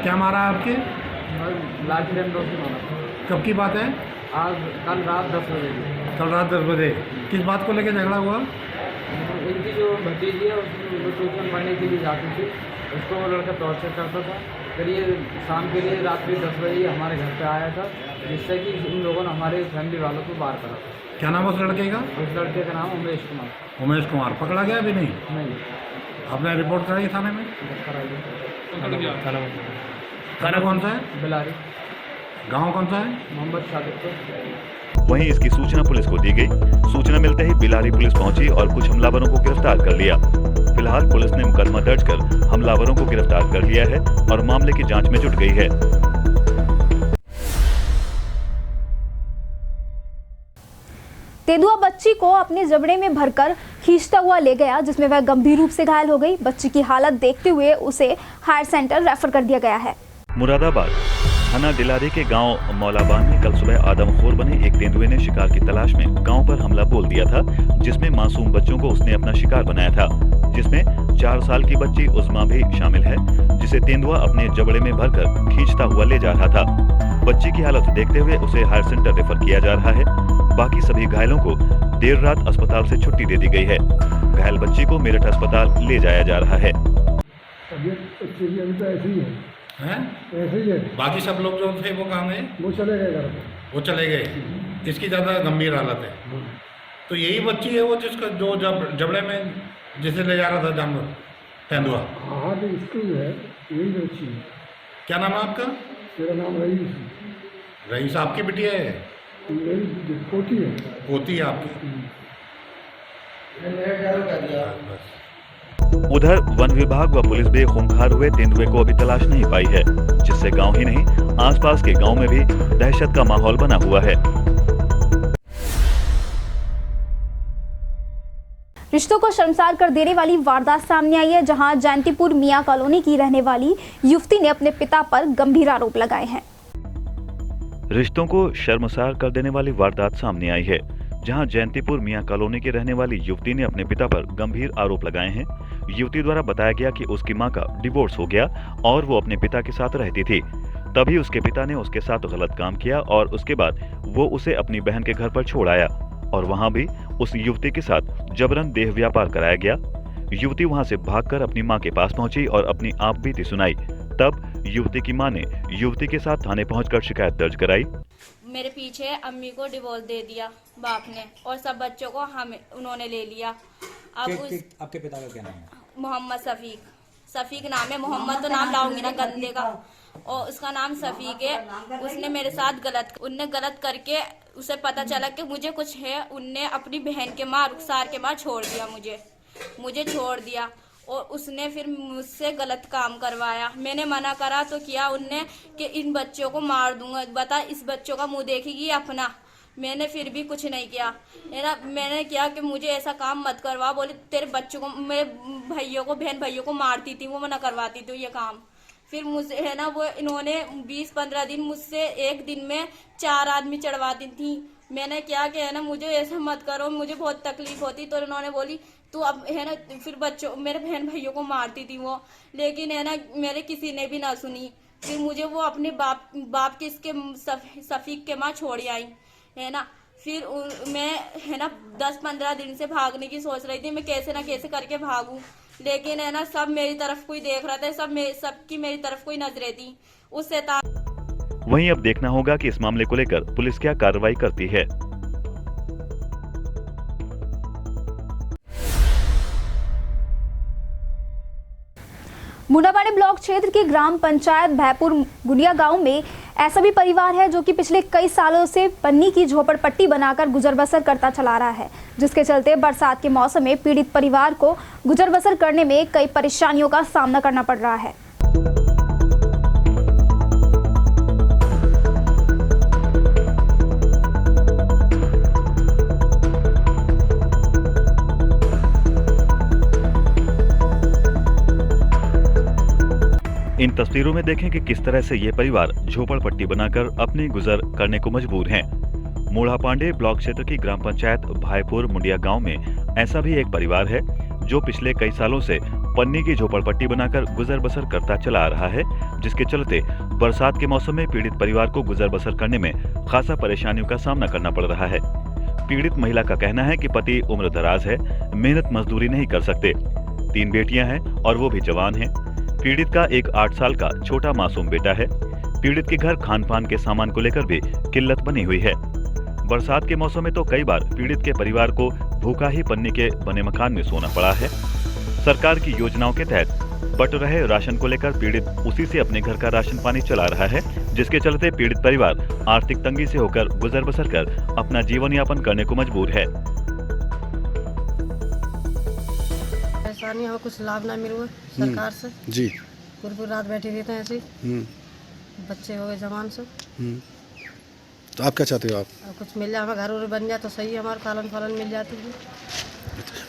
क्या मारा आपके? लाठी डंडों से मारा। कब की बात है? आज कल रात 10 बजे। कल रात 10 बजे। किस बात को लेकर झगड़ा हुआ? इनकी जो भतीजी है उसकी ट्यूशन पढ़ने के लिए जाती थी, उसको वो लड़का टॉर्चर करता था। फिर ये शाम के लिए रात्रि 10 बजे हमारे घर पे आया था, जिससे कि इन लोगों ने हमारे फैमिली वालों को बाहर करा। क्या नाम है उस लड़के का? उस लड़के का नाम उमेश कुमार। उमेश कुमार। पकड़ा गया अभी नहीं? नहीं। आपने रिपोर्ट कराई थाने में? थाना कौन सा है? बिलारी। गांव कौन सा है? मोहम्मद शादिक। वहीं इसकी सूचना पुलिस को दी गई। सूचना मिलते ही बिलारी पुलिस पहुंची और कुछ हमलावरों को गिरफ्तार कर लिया। फिलहाल पुलिस ने मुकदमा दर्ज कर हमलावरों को गिरफ्तार कर लिया है और मामले की जांच में जुट गई है। तेंदुआ बच्ची को अपने जबड़े में भरकर खींचता हुआ ले गया, जिसमें वह गंभीर रूप से घायल हो गई। बच्ची की हालत देखते हुए उसे हायर सेंटर रेफर कर दिया गया है। मुरादाबाद थाना डिलारी के गांव मौलाबान में कल सुबह आदमखोर बने एक तेंदुए ने शिकार की तलाश में गांव पर हमला बोल दिया था, जिसमें मासूम बच्चों को उसने अपना शिकार बनाया था, जिसमें 4 साल की बच्ची उस्मा भी शामिल है, जिसे तेंदुआ अपने जबड़े में भरकर खींचता हुआ ले जा रहा था। बच्ची की हालत देखते हुए उसे हायर सेंटर रेफर किया जा रहा है। बाकी सभी घायलों को देर रात अस्पताल से छुट्टी दे दी गई है। घायल बच्ची को मेरठ अस्पताल ले जाया जा रहा है। ऐसे ही है। बाकी सब लोग जो थे वो कहाँ गए? वो चले गए घर पे। वो चले गए। इसकी ज़्यादा गंभीर हालत है। तो यही बच्ची है वो जिसका जो जबड़े में जिसे ले जा रहा था जानवर तेंदुआ? हाँ तो इसकी है, यही बच्ची है। क्या नाम है आपका? मेरा नाम रईस। रईस आपकी बिटिया है? मेरी पोती है। पोती है आपकी? उधर वन विभाग व पुलिस भी खूंखार हुए तेंदुए को अभी तलाश नहीं पाई है, जिससे गांव ही नहीं आसपास के गांव में भी दहशत का माहौल बना हुआ है। रिश्तों को शर्मसार कर देने वाली वारदात सामने आई है, जहां जयंतीपुर मियां कॉलोनी की रहने वाली युवती ने अपने पिता पर गंभीर आरोप लगाए हैं। रिश्तों को शर्मसार कर देने वाली वारदात सामने आई है, जहां जयंतीपुर मियां कॉलोनी की रहने वाली युवती ने अपने पिता पर गंभीर आरोप लगाए हैं। युवती द्वारा बताया गया कि उसकी मां का डिवोर्स हो गया और वो अपने पिता के साथ रहती थी। तभी उसके पिता ने उसके साथ गलत काम किया और उसके बाद वो उसे अपनी बहन के घर पर छोड़ आया और वहां भी उस युवती के साथ जबरन देह व्यापार कराया गया। युवती वहां से भागकर अपनी मां के पास पहुंची और अपनी आप बीती सुनाई। तब युवती की मां ने युवती के साथ थाने पहुंचकर शिकायत दर्ज कराई। मेरे पीछे अम्मी को डिवोर्स दे दिया बाप ने और सब बच्चों को हमें उन्होंने ले लिया। अब आपके पिता का क्या नाम है? मोहम्मद सफीक नाम है। मोहम्मद तो नाम लाऊंगी ना गंदे का, और उसका नाम सफीक है। उसने मेरे साथ गलत करके उसे पता चला कि मुझे कुछ है, उनने अपनी बहन के माँ रुखसार के माँ छोड़ दिया, मुझे छोड़ दिया और उसने फिर मुझसे गलत काम करवाया। मैंने मना करा तो किया उनने कि इन बच्चों को मार दूंगा, बता इस बच्चों का मुंह देखेगी अपना। मैंने फिर भी कुछ नहीं किया। मैंने किया कि मुझे ऐसा काम मत करवा। बोले तेरे बच्चों को, मेरे भाइयों को, बहन भाइयों को मारती थी वो, मना करवाती थी ये काम। फिर मुझे है ना वो इन्होंने 20-15 दिन मुझसे एक दिन में 4 आदमी चढ़वा दी थी। मैंने क्या कि है ना मुझे ऐसा मत करो, मुझे बहुत तकलीफ होती। तो उन्होंने बोली तू अब है ना, फिर बच्चों मेरे बहन भाइयों को मारती थी वो, लेकिन है ना मेरे किसी ने भी ना सुनी। फिर मुझे वो अपने बाप के इसके सफीक के माँ छोड़ आई है ना। फिर मैं है ना 10-15 दिन से भागने की सोच रही थी, मैं कैसे ना कैसे करके भागूं, लेकिन है ना सब मेरी तरफ कोई देख रहा था, सबकी मेरी तरफ कोई नजरें थी। उस शैतान वहीं अब देखना होगा कि इस मामले को लेकर पुलिस क्या कार्रवाई करती है। मुंडाबाड़ी ब्लॉक क्षेत्र के ग्राम पंचायत भैपुर गुनिया गांव में ऐसा भी परिवार है जो कि पिछले कई सालों से पन्नी की झोपड़पट्टी बनाकर गुजर बसर करता चला रहा है, जिसके चलते बरसात के मौसम में पीड़ित परिवार को गुजर बसर करने में कई परेशानियों का सामना करना पड़ रहा है। इन तस्वीरों में देखें कि किस तरह से ये परिवार झोपड़पट्टी बनाकर अपनी गुजर करने को मजबूर हैं। मूढ़ापांडे ब्लॉक क्षेत्र की ग्राम पंचायत भाईपुर मुंडिया गांव में ऐसा भी एक परिवार है जो पिछले कई सालों से पन्नी की झोपड़पट्टी बनाकर गुजर बसर करता चला आ रहा है, जिसके चलते बरसात के मौसम में पीड़ित परिवार को गुजर बसर करने में खासा परेशानियों का सामना करना पड़ रहा है। पीड़ित महिला का कहना है कि पति उम्र दराज है, मेहनत मजदूरी नहीं कर सकते, 3 बेटियां हैं और वो भी जवान हैं। पीड़ित का एक 8 साल का छोटा मासूम बेटा है। पीड़ित के घर खान पान के सामान को लेकर भी किल्लत बनी हुई है। बरसात के मौसम में तो कई बार पीड़ित के परिवार को भूखा ही पन्नी के बने मकान में सोना पड़ा है। सरकार की योजनाओं के तहत बट रहे राशन को लेकर पीड़ित उसी से अपने घर का राशन पानी चला रहा है, जिसके चलते पीड़ित परिवार आर्थिक तंगी से होकर गुजर बसर कर अपना जीवन यापन करने को मजबूर है। परेशानी हो, कुछ लाभ ना मिले सरकार से जी। पूरी रात बैठे रहते हैं ऐसे, बच्चे हो गए जवान से। तो आप क्या चाहते हो? आप कुछ मिल जाए, हमें घर उर बन जाए तो सही है, हमारे पालन पालन मिल जाती है।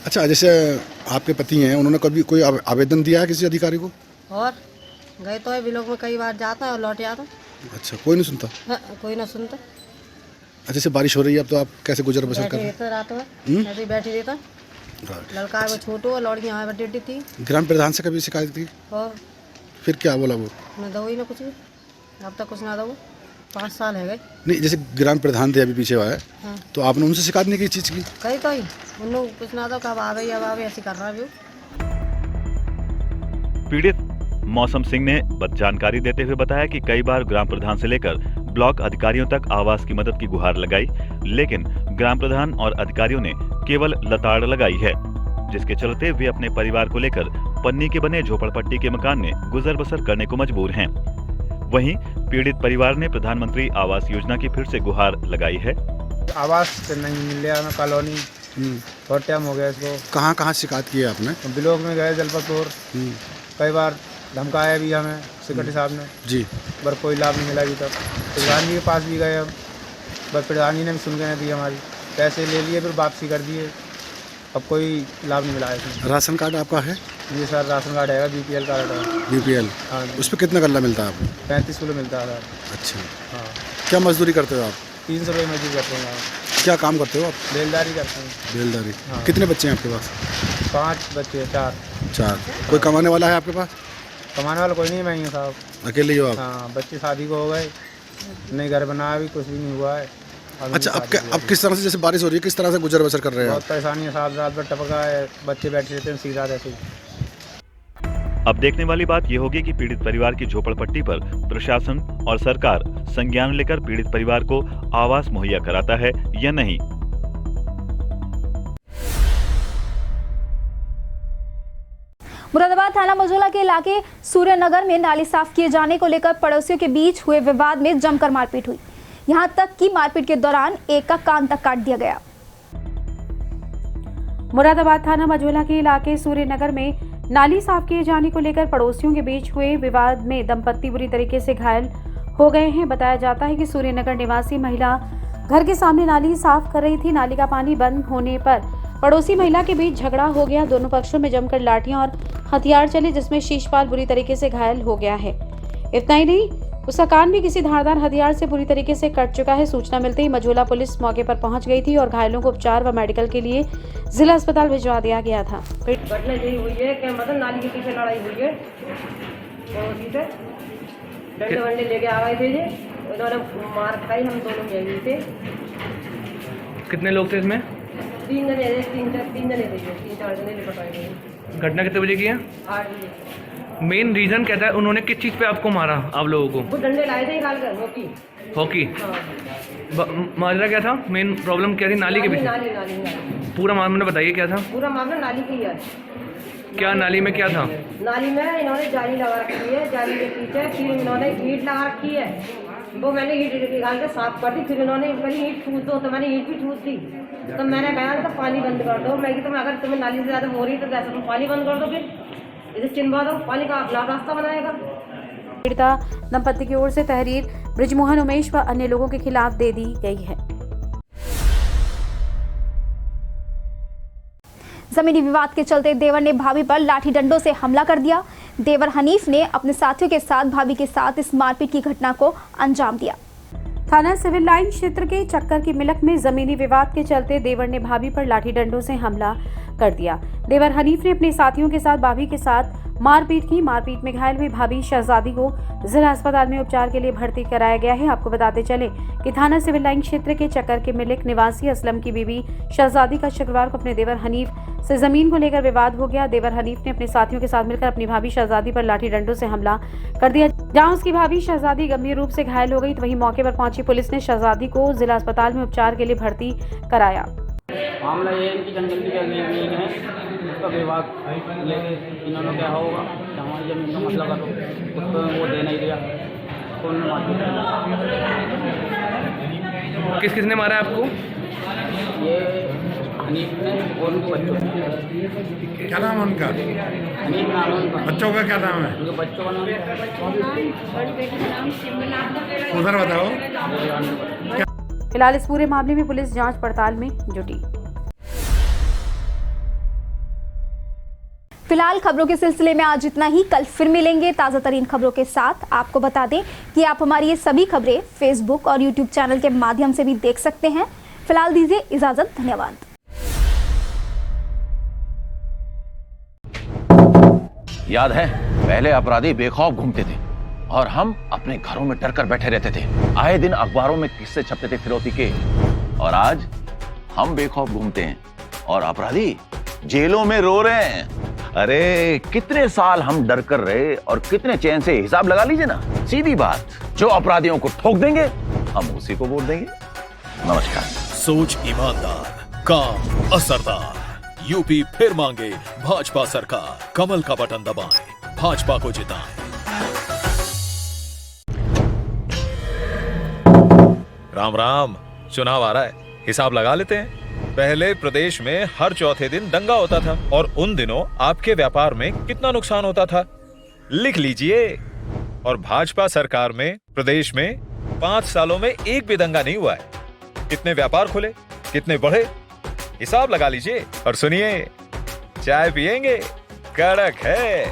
अच्छा, जैसे आपके पति हैं, उन्होंने कभी कोई आवेदन दिया है किसी अधिकारी को? और गए तो है ब्लॉक में कई बार, जाता है और लौट आता। अच्छा, कोई नहीं सुनता? कोई ना सुनता। अच्छा, जैसे बारिश हो रही है अब तो आप कैसे गुजर बसर कर रहे हैं? रात में ऐसे बैठे रहता, लड़का है वो छोटो, लड़कियां हमारी बड़ी थी। ग्राम प्रधान से कभी शिकायत की? और फिर क्या बोला वो? मैं दो ही ना कुछ भी, अब तक कुछ ना दो, 5 साल है गए। नहीं, जैसे ग्राम प्रधान थे अभी पीछे आए, हाँ। तो आपने उनसे शिकायत नहीं की चीज की? कहीं तो ही उन कुछ ना दो, कब आवे अब आवे ऐसे कर रहा है। पीड़ित मौसम सिंह ने जानकारी देते हुए बताया कि कई बार ग्राम प्रधान से लेकर ब्लॉक अधिकारियों तक आवास की मदद की गुहार लगाई, लेकिन ग्राम प्रधान और अधिकारियों ने केवल लताड़ लगाई है, जिसके चलते वे अपने परिवार को लेकर पन्नी के बने झोपड़पट्टी के मकान में गुजर बसर करने को मजबूर हैं। वहीं पीड़ित परिवार ने प्रधानमंत्री आवास योजना की फिर से गुहार लगाई है। आवास नहीं मिल रहा हमें, कॉलोनी बहुत टाइम हो गया इसको। कहाँ शिकायत की है आपने? ब्लॉक में गए, जलपतपुर, कई बार धमकाया भी हमें सेक्रेटरी साहब ने जी, पर कोई लाभ नहीं मिला अभी तक। प्रधान जी के पास भी गए हम, बस प्रधान जी ने भी सुन के नहीं दी, हमारी पैसे ले लिए, फिर वापसी कर दिए, अब कोई लाभ नहीं मिला है। राशन कार्ड आपका है? जी सर, राशन कार्ड है, BPL कार्ड है। BPL? हाँ। उस पर कितना गल्ला मिलता है आपको? 35 किलो मिलता है सर। अच्छा, हाँ। क्या मजदूरी करते हो आप? 300 रुपये मजदूरी करते हैं आप। क्या काम करते हो आप? बेलदारी करते हैं। बेलदारी? हाँ। कितने बच्चे हैं आपके पास? 5 बच्चे, 4। कोई कमाने वाला है आपके पास? कमाने वाला कोई नहीं, मैं ही साहब, अकेले ही हो आप? हाँ, बच्चे शादी को हो गए, नहीं घर बनाया, भी कुछ भी नहीं हुआ है। अच्छा, अब किस तरह से, जैसे बारिश हो रही है, किस तरह से गुजर बसर कर रहे हैं? बहुत परेशानी है साहब, रात भर टपका है, बच्चे बैठे रहते हैं सीधा ऐसे ही। अब देखने वाली बात यह होगी कि पीड़ित परिवार की झोपड़पट्टी पर प्रशासन और सरकार संज्ञान लेकर पीड़ित परिवार को आवास मुहैया कराता है या नहीं। मुरादाबाद थाना मझोला के इलाके सूर्यनगर में नाली साफ किए जाने को लेकर पड़ोसियों के बीच हुए विवाद में जमकर मारपीट हुई। यहां तक कि मारपीट के दौरान एक का कान तक काट दिया गया। मुरादाबाद थाना मझोला के इलाके सूर्यनगर में नाली साफ किए जाने को लेकर पड़ोसियों के बीच हुए विवाद में दंपत्ति बुरी तरीके से घायल हो गए हैं। बताया जाता है कि सूर्यनगर निवासी महिला घर के सामने नाली साफ कर रही थी। नाली का पानी बंद होने पर पड़ोसी महिला के बीच झगड़ा हो गया। दोनों पक्षों में जमकर लाठियां और हथियार चले, जिसमें शीशपाल बुरी तरीके से घायल हो गया है। इतना ही नहीं, उसका कान भी किसी धारदार हथियार से बुरी तरीके से कट चुका है। सूचना मिलते ही मझोला पुलिस मौके पर पहुंच गई थी और घायलों को उपचार व मेडिकल के लिए जिला अस्पताल भिजवा दिया गया था। घटना यही हुई है कि मतलब नाली के पीछे लड़ाई हुई है, डंडे वंडे लेके आ गए थे जी, उन्होंने मार खाई, हम दोनों यही थे। कितने लोग थे इसमें? 3 जने थे, 3 जने थे, 3-4 जने लिपट आए थे। घटना कितने बजे की है? 8 बजे। मेन रीजन क्या था, उन्होंने किस चीज़ पे आपको मारा आप लोगों को? वो डंडे लाए थे निकाल कर, हॉकी। हाँ। माजरा क्या था, मेन प्रॉब्लम क्या थी? नाली के पीछे? नाली। पूरा मामला बताइए क्या था? पूरा मामला नाली की है। क्या नाली में क्या था? नाली में इन्होंने जाली लगा रखी है, जाली के पीछे फिर इन्होंने ईंट लगा रखी है, वो मैंने ईंट निकाल के साफ कर दी। फिर इन्होंने मेरी ईंट ठूस दो, तो मैंने ईंट भी ठूस दी। तो मैंने कहा तो पानी बंद कर दो। मैं कि अगर तुम्हें नाली से ज़्यादा हो रही तो जैसे तुम पानी बंद कर दो, फिर इसे चिनवा दो, पानी का अपना रास्ता बनाएगा। पीड़िता दंपति की ओर से तहरीर ब्रिजमोहन उमेश व अन्य लोगों के खिलाफ दे दी गई है। जमीनी विवाद के चलते देवर ने भाभी पर लाठी डंडों से हमला कर दिया। देवर हनीफ ने अपने साथियों के साथ भाभी के साथ इस मारपीट की घटना को अंजाम दिया। थाना सिविल लाइन क्षेत्र के चक्कर की मिलक में जमीनी विवाद के चलते देवर ने भाभी पर लाठी डंडों से हमला कर दिया। देवर हनीफ ने अपने साथियों के साथ भाभी के साथ मारपीट की। मारपीट में घायल हुई भाभी शहजादी को जिला अस्पताल में उपचार के लिए भर्ती कराया गया है। आपको बताते चले कि थाना सिविल लाइन क्षेत्र के चक्कर के मिलक निवासी असलम की बीवी शहजादी का शुक्रवार को अपने देवर हनीफ से जमीन को लेकर विवाद हो गया। देवर हनीफ ने अपने साथियों के साथ मिलकर अपनी भाभी शहजादी पर लाठी डंडों से हमला कर दिया, जहां उसकी भाभी शहजादी गंभीर रूप से घायल हो गई। तो वहीं मौके पर पहुंची पुलिस ने शहजादी को जिला अस्पताल में उपचार के लिए भर्ती कराया। मामला ये है कि जंगल की जमीन है, उसका विवाद लेके इन्होंने क्या होगा, हमारी जमीन का मतलब करो, उसको वो दे नहीं दिया। कौन किस किसने मारा है आपको? ये हनीफ ने और उनके बच्चों ने। क्या नाम है उनका? हनीफ नाम है उनका। बच्चों का क्या नाम है? उनके बच्चों का नाम उधर बताओ। फिलहाल इस पूरे मामले में पुलिस जांच पड़ताल में जुटी। फिलहाल खबरों के सिलसिले में आज इतना ही। कल फिर मिलेंगे ताज़ा तरीन खबरों के साथ। आपको बता दें कि आप हमारी ये सभी खबरें फेसबुक और यूट्यूब चैनल के माध्यम से भी देख सकते हैं। फिलहाल दीजिए इजाजत, धन्यवाद। याद है, पहले अपराधी बेखौफ घूमते थे और हम अपने घरों में डर कर बैठे रहते थे। आए दिन अखबारों में किस्से छपते थे फिरौती के, और आज हम बेखौफ घूमते हैं और अपराधी जेलों में रो रहे हैं। अरे कितने साल हम डर कर रहे और कितने चैन से, हिसाब लगा लीजिए ना। सीधी बात, जो अपराधियों को ठोक देंगे हम उसी को वोट देंगे। नमस्कार। सोच ईमानदार, काम असरदार। यूपी फिर मांगे भाजपा सरकार। कमल का बटन दबाएं, भाजपा को जिताएं। राम राम, चुनाव आ रहा है, हिसाब लगा लेते हैं। पहले प्रदेश में हर चौथे दिन दंगा होता था और उन दिनों आपके व्यापार में कितना नुकसान होता था, लिख लीजिए। और भाजपा सरकार में प्रदेश में 5 सालों में एक भी दंगा नहीं हुआ है। कितने व्यापार खुले, कितने बढ़े, हिसाब लगा लीजिए। और सुनिए, चाय पिएंगे, कड़क है,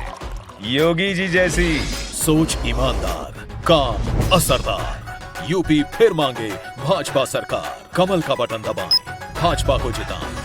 योगी जी जैसी। सोच ईमानदार, काम असरदार। यूपी फिर मांगे भाजपा सरकार। कमल का बटन दबाएं, भाजपा को जिताएं।